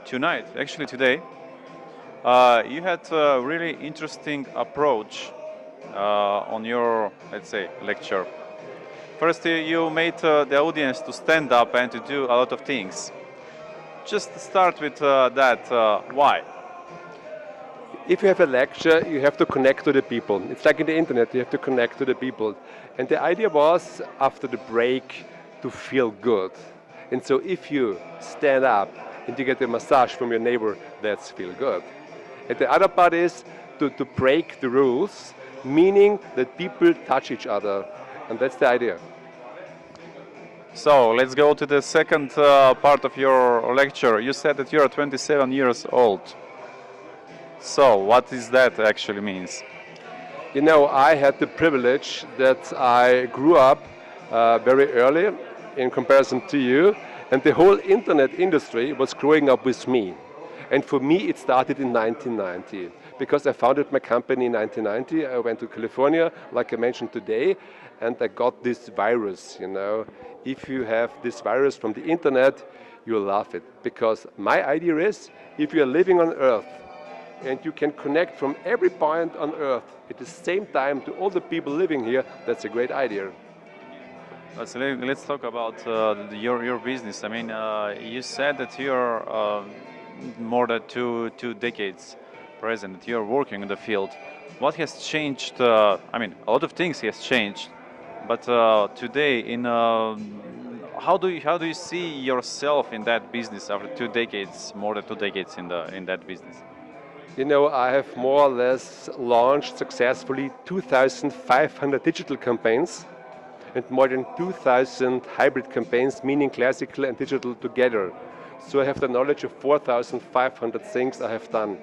tonight, actually today, you had a really interesting approach on your, let's say, lecture. First, you made the audience to stand up and to do a lot of things. Just start with that. Why? If you have a lecture, you have to connect to the people. It's like in the internet, you have to connect to the people. And the idea was, after the break, to feel good. And so if you stand up and you get a massage from your neighbor, that's feel good. And the other part is to break the rules, meaning that people touch each other. And that's the idea. So let's go to the second part of your lecture. You said that you are 27 years old. So what is that actually means? You know, I had the privilege that I grew up very early in comparison to you, and the whole internet industry was growing up with me. And for me, it started in 1990, because I founded my company in 1990. I went to California, like I mentioned today, and I got this virus, you know. If you have this virus from the internet, you'll love it, because my idea is, if you're living on Earth, and you can connect from every point on Earth at the same time to all the people living here, that's a great idea. Let's talk about your business. I mean, you said that you're more than two decades present. You're working in the field. What has changed? I mean, a lot of things has changed. But today, how do you see yourself in that business after 2 decades, more than 2 decades in that business? You know, I have more or less launched successfully 2,500 digital campaigns and more than 2,000 hybrid campaigns, meaning classical and digital together. So I have the knowledge of 4,500 things I have done.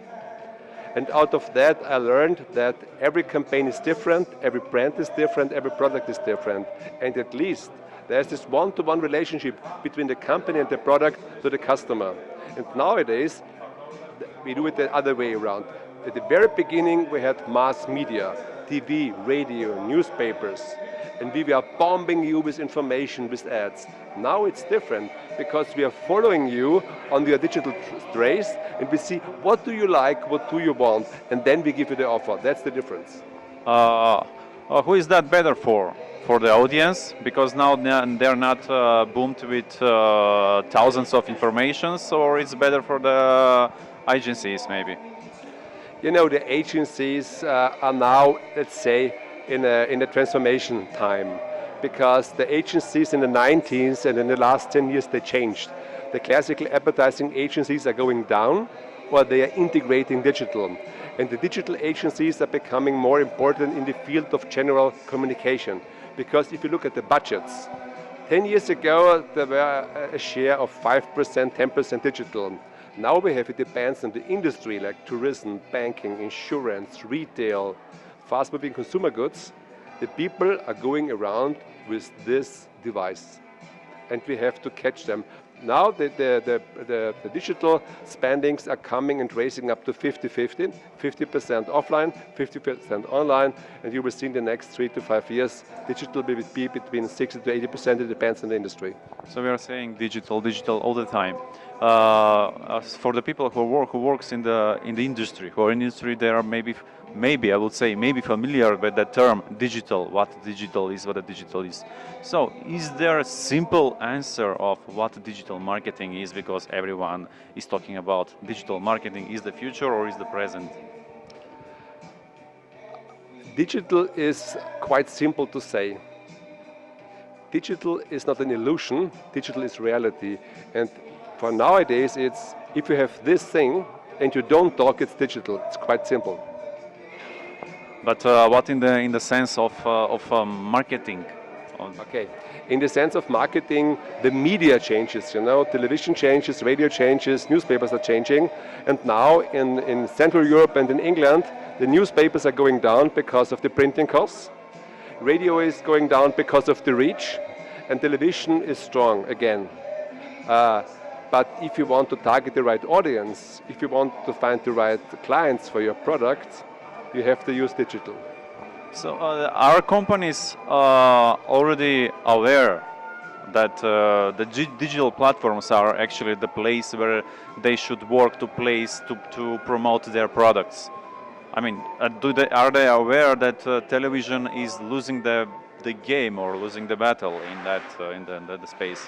And out of that, I learned that every campaign is different, every brand is different, every product is different. And at least there's this one-to-one relationship between the company and the product to the customer. And nowadays, we do it the other way around. At the very beginning, we had mass media, TV, radio, newspapers, and we were bombing you with information, with ads. Now it's different, because we are following you on your digital trace, and we see what do you like, what do you want, and then we give you the offer. That's the difference. Who is that better for? For the audience, because now they're not boomed with thousands of informations, or it's better for the agencies maybe? You know, the agencies are now, let's say, in a transformation time, because the agencies in the 90s and in the last 10 years, they changed. The classical advertising agencies are going down, or they are integrating digital. And the digital agencies are becoming more important in the field of general communication. Because if you look at the budgets, 10 years ago there were a share of 5%, 10% digital. Now we have, it depends on the industry, like tourism, banking, insurance, retail, fast-moving consumer goods. The people are going around with this device, and we have to catch them. Now the digital spendings are coming and raising up to 50-50, 50% offline, 50% online, and you will see in the next 3 to 5 years, digital will be between 60 to 80%, it depends on the industry. So we are saying digital all the time. For the people who works in the industry, who are in the industry, they are maybe I would say familiar with the term digital, what digital is. So is there a simple answer of what digital marketing is, because everyone is talking about digital marketing? Is the future or is the present? Digital is quite simple to say. Digital is not an illusion, digital is reality. And for nowadays, it's, if you have this thing and you don't talk, it's digital. It's quite simple. But what in the sense of marketing? Okay, in the sense of marketing, the media changes, you know, television changes, radio changes, newspapers are changing. And now in Central Europe and in England, the newspapers are going down because of the printing costs. Radio is going down because of the reach, and television is strong again. But if you want to target the right audience, if you want to find the right clients for your product, you have to use digital. So are companies already aware that the digital platforms are actually the place where they should work to promote their products. I mean, are they aware that television is losing the game or losing the battle in that space?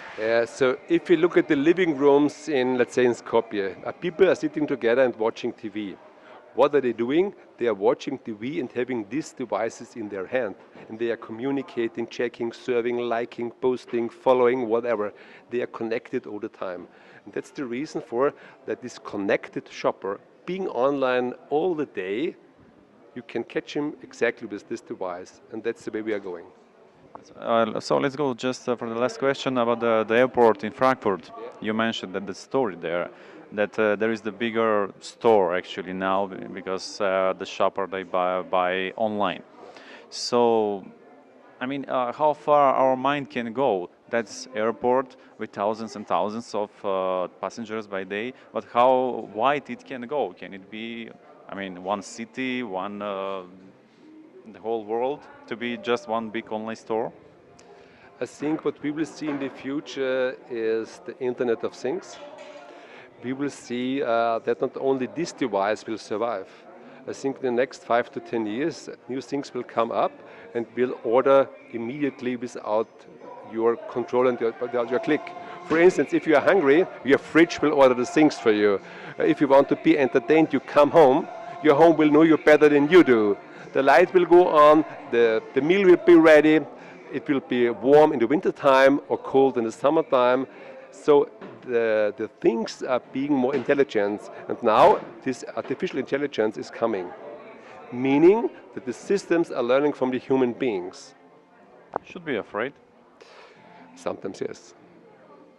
So if you look at the living rooms in, let's say, in Skopje, people are sitting together and watching TV. What are they doing? They are watching TV and having these devices in their hand. And they are communicating, checking, serving, liking, posting, following, whatever. They are connected all the time. And that's the reason for that this connected shopper, being online all the day, you can catch him exactly with this device. And that's the way we are going. So let's go just for the last question about the airport in Frankfurt. You mentioned that the story there, that there is the bigger store actually now because the shopper they buy online. So, I mean, how far our mind can go? That's airport with thousands and thousands of passengers by day. But how wide it can go? Can it be, I mean, one city, one the whole world to be just one big online store? I think what we will see in the future is the Internet of Things. We will see that not only this device will survive. I think in the next 5 to 10 years, new things will come up and will order immediately without your control and without your click. For instance, if you are hungry, your fridge will order the things for you. If you want to be entertained, you come home. Your home will know you better than you do. The light will go on, the meal will be ready, it will be warm in the winter time or cold in the summertime. So the things are being more intelligent, and now this artificial intelligence is coming, meaning that the systems are learning from the human beings. Should be afraid. Sometimes yes.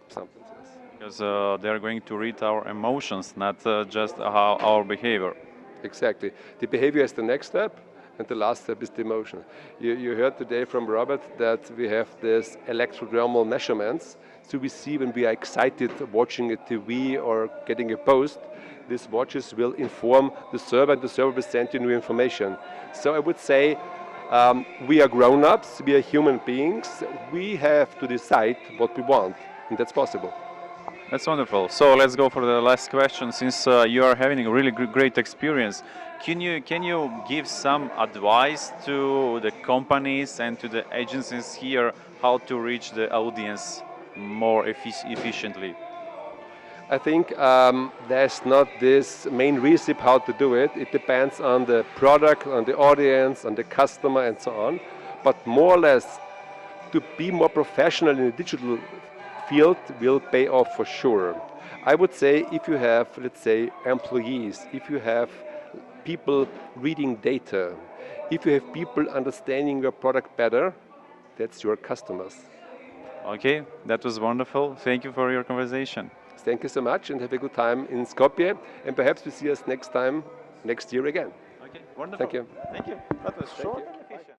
Sometimes yes. Because they are going to read our emotions, not just our behavior. Exactly. The behavior is the next step, and the last step is the emotion. You heard today from Robert that we have this electrodermal measurements. So we see when we are excited watching a TV or getting a post, these watches will inform the server, and the server will send you new information. So I would say we are grown-ups, we are human beings, we have to decide what we want, and that's possible. That's wonderful. So let's go for the last question. Since you are having a really great experience, can you give some advice to the companies and to the agencies here how to reach the audience more efficiently? I think there's not this main recipe how to do it. It depends on the product, on the audience, on the customer, and so on. But more or less, to be more professional in the digital field will pay off for sure. I would say if you have, let's say, employees, if you have people reading data, if you have people understanding your product better, that's your customers. Okay, that was wonderful. Thank you for your conversation. Thank you so much and have a good time in Skopje, and perhaps we see us next year again. Okay, wonderful. Thank you. Thank you. That was short.